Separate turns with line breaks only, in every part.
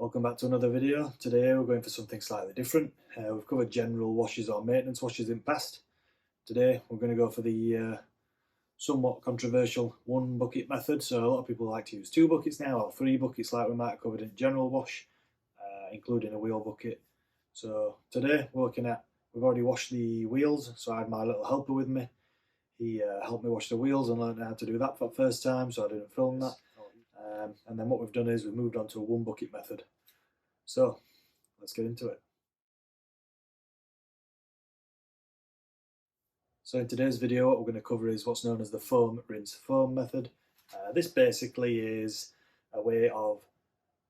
Welcome back to another video. Today we're going for something slightly different. We've covered general washes or maintenance washes in the past. Today we're going to go for the somewhat controversial one bucket method. So a lot of people like to use 2 buckets now, or 3 buckets like we might have covered in general wash, including a wheel bucket. So today we're looking at, we've already washed the wheels, so I had my little helper with me. He helped me wash the wheels and learned how to do that for the first time, so I didn't film that. And then what we've done is we've moved on to a 1 bucket method. So let's get into it. So in today's video what we're going to cover is what's known as the foam, rinse, foam method. This basically is a way of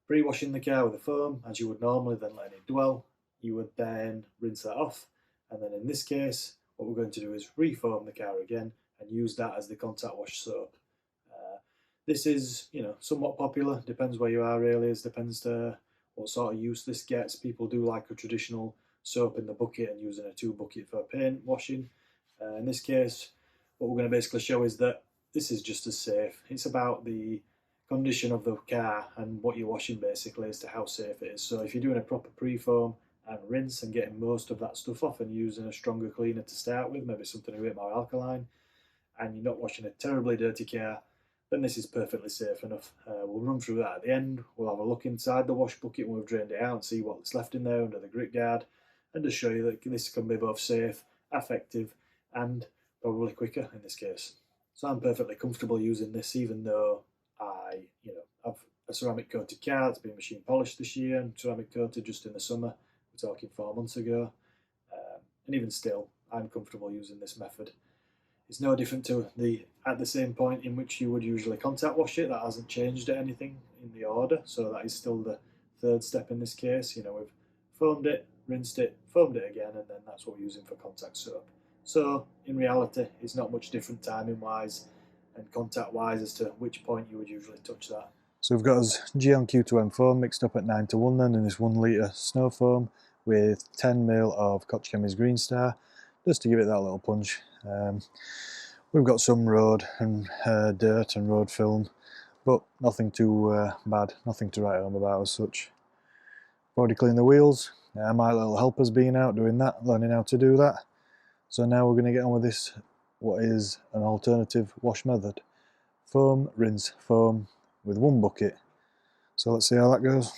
pre-washing the car with a foam as you would normally, then letting it dwell. You would then rinse that off, and then in this case what we're going to do is re-foam the car again and use that as the contact wash soap. This is, somewhat popular, depends where you are really, it depends to what sort of use this gets. People do like a traditional soap in the bucket and using a 2 bucket for paint washing. In this case, what we're going to basically show is that this is just as safe. It's about the condition of the car and what you're washing basically as to how safe it is. So if you're doing a proper pre-foam and rinse and getting most of that stuff off and using a stronger cleaner to start with, maybe something a bit more alkaline, and you're not washing a terribly dirty car, then this is perfectly safe enough. We'll run through that at the end. We'll have a look inside the wash bucket when we've drained it out and see what's left in there under the grit guard, and just show you that this can be both safe, effective, and probably quicker in this case. So I'm perfectly comfortable using this, even though I, have a ceramic coated car that's been machine polished this year and ceramic coated just in the summer. We're talking 4 months ago, and even still, I'm comfortable using this method. It's no different to at the same point in which you would usually contact wash it. That hasn't changed anything in the order, so that is still the 3rd step in this case. We've foamed it, rinsed it, foamed it again, and then that's what we're using for contact soap. So in reality, it's not much different timing wise and contact wise as to which point you would usually touch that. So we've got us Gyeon Q2M foam mixed up at 9:1 then in this 1 litre snow foam with 10ml of Koch Chemie's Green Star, just to give it that little punch. We've got some road and dirt and road film, but nothing too bad, nothing to write home about as such. Already cleaned the wheels. My little helper's been out doing that, learning how to do that. So now we're going to get on with this, what is an alternative wash method. Foam, rinse, foam with 1 bucket. So let's see how that goes.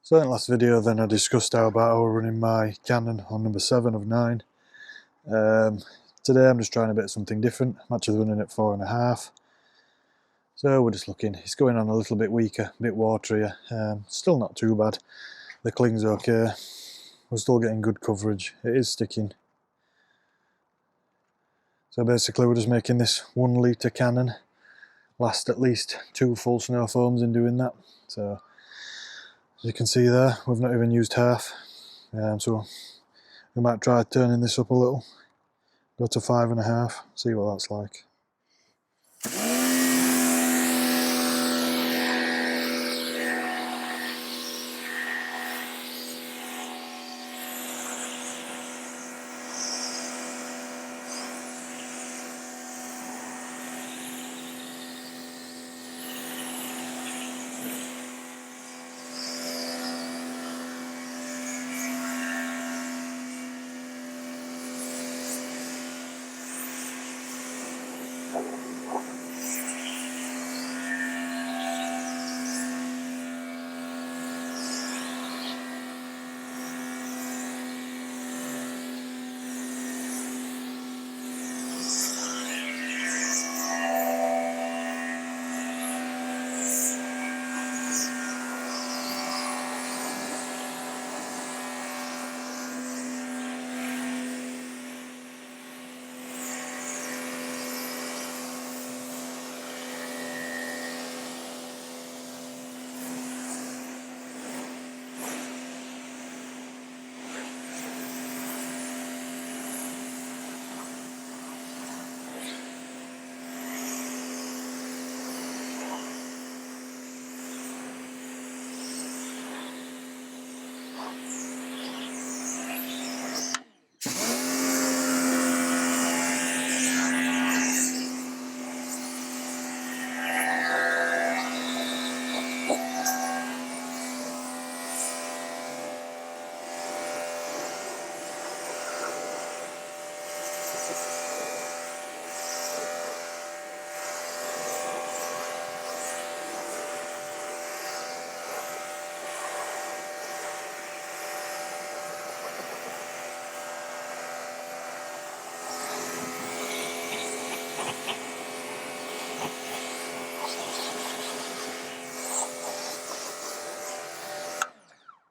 So in the last video then I discussed how about I was running my Canon on number 7 of 9. Today I'm just trying a bit of something different. I'm actually running at 4.5. So we're just looking, it's going on a little bit weaker, a bit waterier, still not too bad. The cling's okay, we're still getting good coverage, it is sticking. So basically we're just making this 1 litre Canon last at least 2 full snow foams in doing that. So as you can see there, we've not even used half, so we might try turning this up a little, go to 5.5, see what that's like.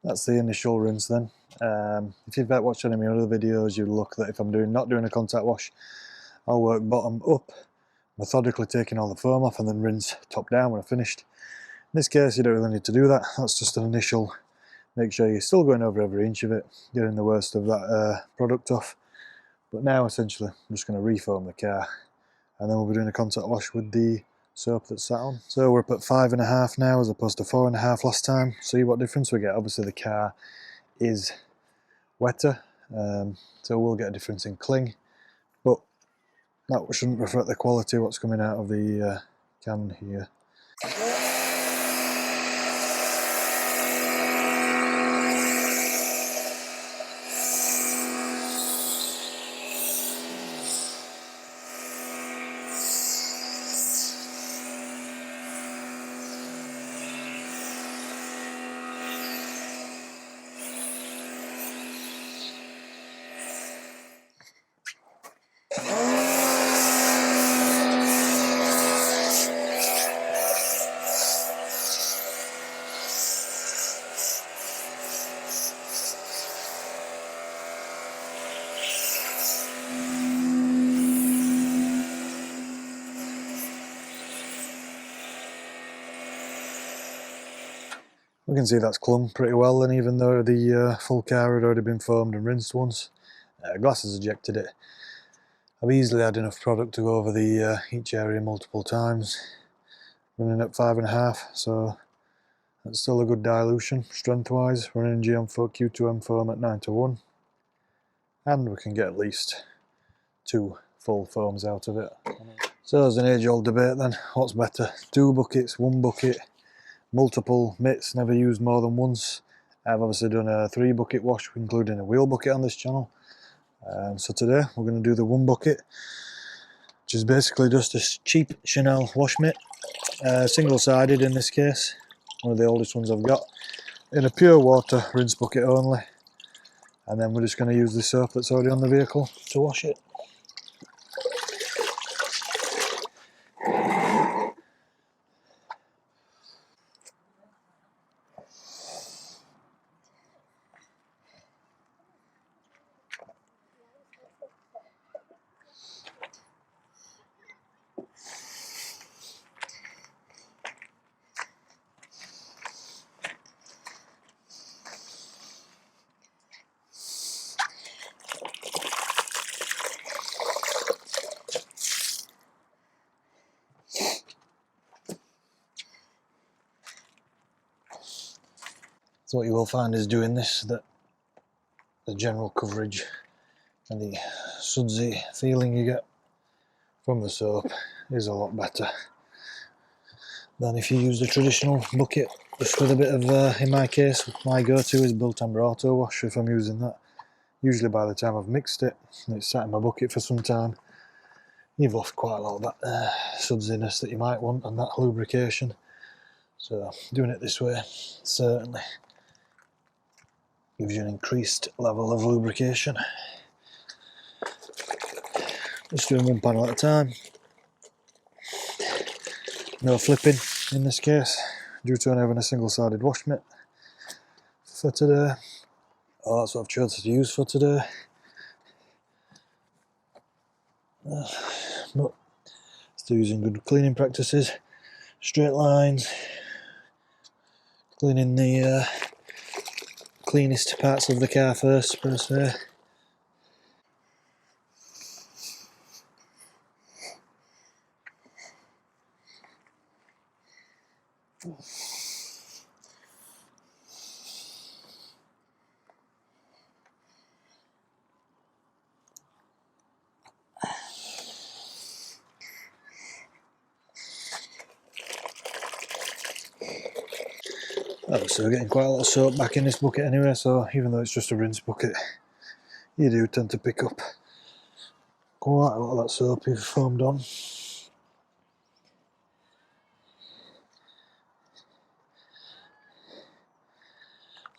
That's the initial rinse then. If you've watched any of my other videos, you'll look that if I'm not doing a contact wash, I'll work bottom up, methodically taking all the foam off and then rinse top down when I've finished. In this case, you don't really need to do that. That's just an initial, make sure you're still going over every inch of it, getting the worst of that product off. But now essentially I'm just going to refoam the car, and then we'll be doing a contact wash with the soap that's sat on. So we're up at 5.5 now as opposed to 4.5 last time. See what difference we get. Obviously the car is wetter, so we'll get a difference in cling, but that shouldn't reflect the quality of what's coming out of the can here. We can see that's clung pretty well, and even though the full car had already been foamed and rinsed once, glass has ejected it. I've easily had enough product to go over the each area multiple times, running at 5.5, so that's still a good dilution strength wise. Running Gyeon Q2M foam at 9:1, and we can get at least 2 full foams out of it. So there's an age old debate then, what's better, 2 buckets, 1 bucket, multiple mitts, never used more than once. I've obviously done a 3 bucket wash including a wheel bucket on this channel. So today we're going to do the 1 bucket, which is basically just a cheap Chanel wash mitt, single sided in this case, one of the oldest ones I've got, in a pure water rinse bucket only, and then we're just going to use the soap that's already on the vehicle to wash it. So what you will find is doing this, that the general coverage and the sudsy feeling you get from the soap is a lot better than if you use the traditional bucket, just with a bit of, in my case, my go-to is Built Amber Auto Wash if I'm using that. Usually by the time I've mixed it and it's sat in my bucket for some time, you've lost quite a lot of that sudsiness that you might want and that lubrication. So doing it this way certainly gives you an increased level of lubrication. Just doing 1 panel at a time. No flipping in this case, due to only having a single-sided wash mitt for today. Oh, that's what I've chosen to use for today. But still using good cleaning practices, straight lines, cleaning the cleanest parts of the car first, per se. So we're getting quite a lot of soap back in this bucket anyway, so even though it's just a rinse bucket, you do tend to pick up quite a lot of that soap you've foamed on. So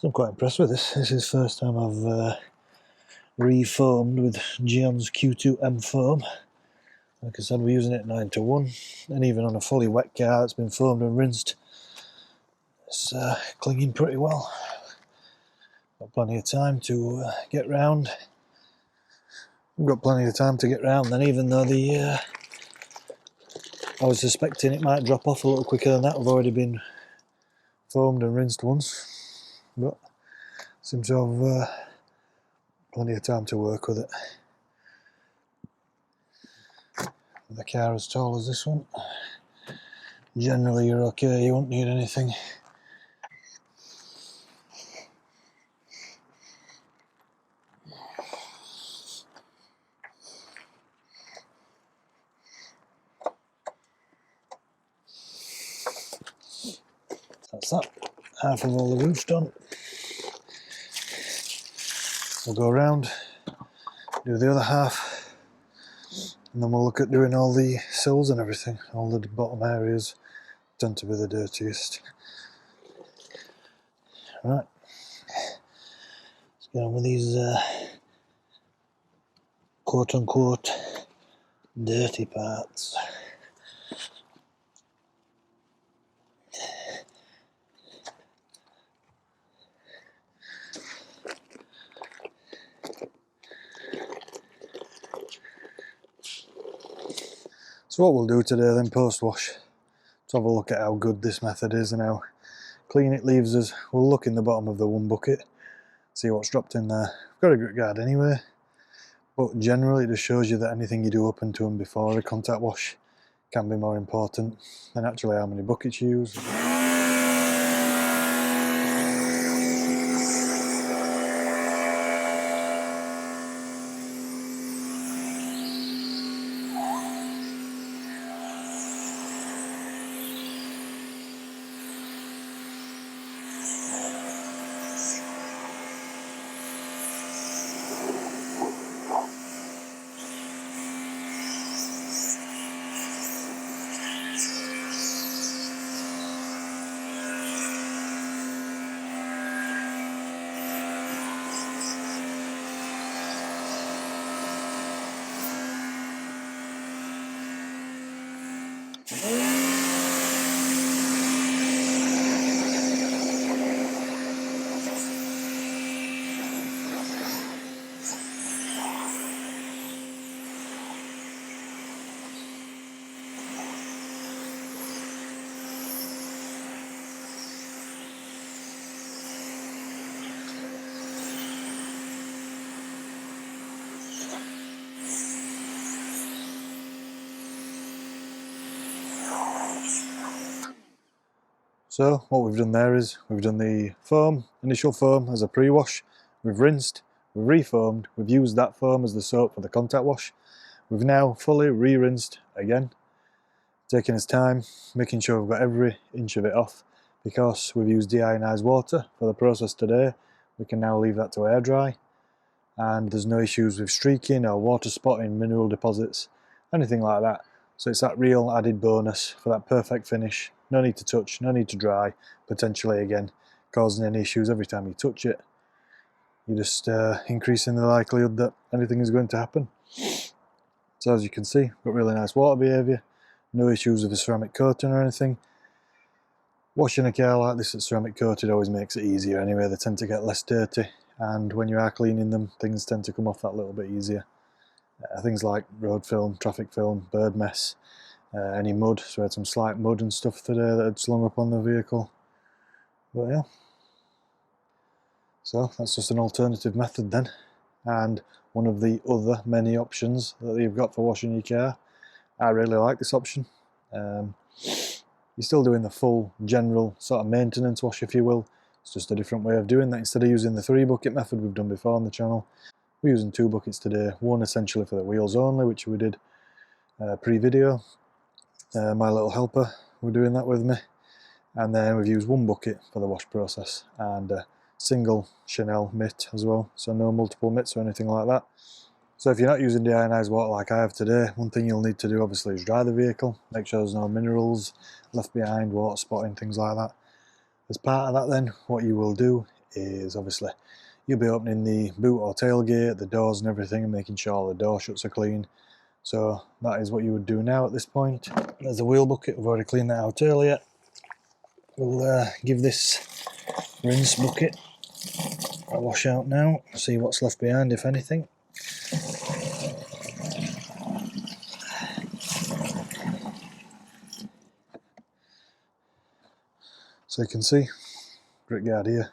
I'm quite impressed with this. This is the first time I've re-foamed with Gyeon's Q2M foam. Like I said, we're using it 9:1, and even on a fully wet car that's been foamed and rinsed, it's clinging pretty well. Got plenty of time to get round. We've got plenty of time to get round then, even though I was suspecting it might drop off a little quicker than that. We've already been foamed and rinsed once, but seems to have plenty of time to work with it. With a car as tall as this one, generally you're okay, you won't need anything. That's that, half of all the roof's done. We'll go around, do the other half, and then we'll look at doing all the sills and everything. All the bottom areas tend to be the dirtiest. Right, let's get on with these quote unquote dirty parts. So what we'll do today then, post-wash, to have a look at how good this method is and how clean it leaves us. We'll look in the bottom of the one bucket, see what's dropped in there. I've got a grit guard anyway, but generally it just shows you that anything you do up into and before a contact wash can be more important than actually how many buckets you use. So what we've done there is we've done the foam, initial foam as a pre-wash, we've rinsed, we've re-foamed, we've used that foam as the soap for the contact wash. We've now fully re-rinsed again, taking his time, making sure we've got every inch of it off. Because we've used deionized water for the process today, we can now leave that to air dry, and there's no issues with streaking or water spotting, mineral deposits, anything like that. So it's that real added bonus for that perfect finish. No need to touch, no need to dry, potentially again causing any issues every time you touch it. You're just increasing the likelihood that anything is going to happen. So as you can see, got really nice water behaviour, no issues with the ceramic coating or anything. Washing a car like this that's ceramic coated always makes it easier anyway. They tend to get less dirty, and when you are cleaning them, things tend to come off that little bit easier. Things like road film, traffic film, bird mess, any mud. So we had some slight mud and stuff today that had slung up on the vehicle. But yeah, so that's just an alternative method then, and one of the other many options that you've got for washing your car. I really like this option. You're still doing the full general sort of maintenance wash, if you will. It's just a different way of doing that. Instead of using the 3 bucket method we've done before on the channel, we're using 2 buckets today. One essentially for the wheels only, which we did pre-video. My little helper, we're doing that with me. And then we've used 1 bucket for the wash process, and a single Chanel mitt as well. So no multiple mitts or anything like that. So if you're not using deionized water like I have today, one thing you'll need to do obviously is dry the vehicle, make sure there's no minerals left behind, water spotting, things like that. As part of that then, what you will do is obviously you'll be opening the boot or tailgate, the doors and everything, and making sure all the door shuts are clean. So that is what you would do now at this point. There's the wheel bucket, we've already cleaned that out earlier. We'll give this rinse bucket
I'll wash out now, see what's left behind, if anything. So you can see, grit guard here.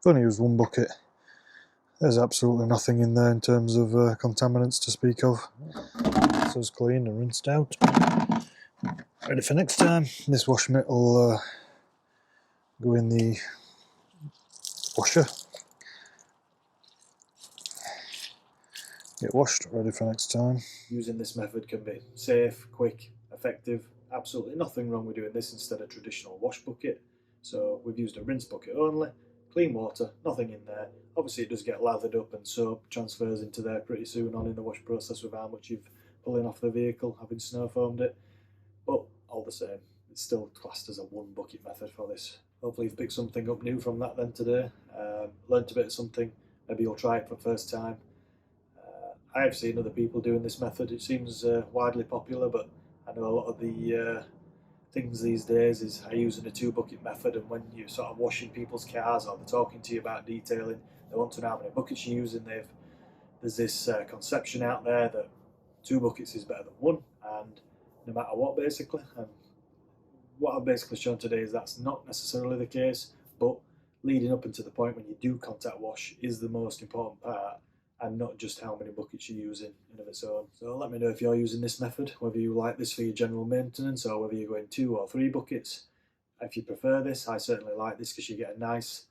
I've only used one bucket. There's absolutely nothing in there in terms of contaminants to speak of. So it's cleaned and rinsed out. Ready for next time. This wash mitt will go in the washer. Get washed, ready for next time. Using this method can be safe, quick, effective. Absolutely nothing wrong with doing this instead of traditional wash bucket. So we've used a rinse bucket only, clean water, nothing in there. Obviously it does get lathered up and soap transfers into there pretty soon on in the wash process with how much you've pulling off the vehicle, having snow foamed it. But all the same, it's still classed as a one bucket method for this. Hopefully you've picked something up new from that then today. Learned a bit of something, maybe you'll try it for the first time. I have seen other people doing this method. It seems widely popular, but I know a lot of the things these days is using a two bucket method, and when you're sort of washing people's cars or they're talking to you about detailing, they want to know how many buckets you're using. There's this conception out there that two buckets is better than one, and no matter what basically. And what I've basically shown today is that's not necessarily the case, but leading up into the point when you do contact wash is the most important part, and not just how many buckets you're using in of its own. So let me know if you're using this method, whether you like this for your general maintenance or whether you're going 2 or 3 buckets. If you prefer this, I certainly like this because you get a nice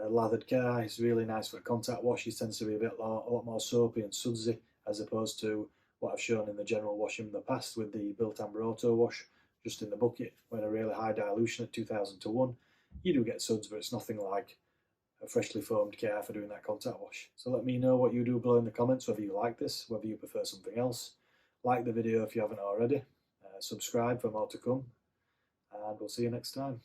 lathered car. It's really nice for a contact wash. It tends to be a lot more soapy and sudsy as opposed to what I've shown in the general washing in the past with the Built Amber Auto Wash, just in the bucket when a really high dilution at 2000 to 1. You do get suds, but it's nothing like a freshly foamed car for doing that contact wash. So let me know what you do below in the comments, whether you like this, whether you prefer something else. Like the video if you haven't already. Subscribe for more to come, and we'll see you next time.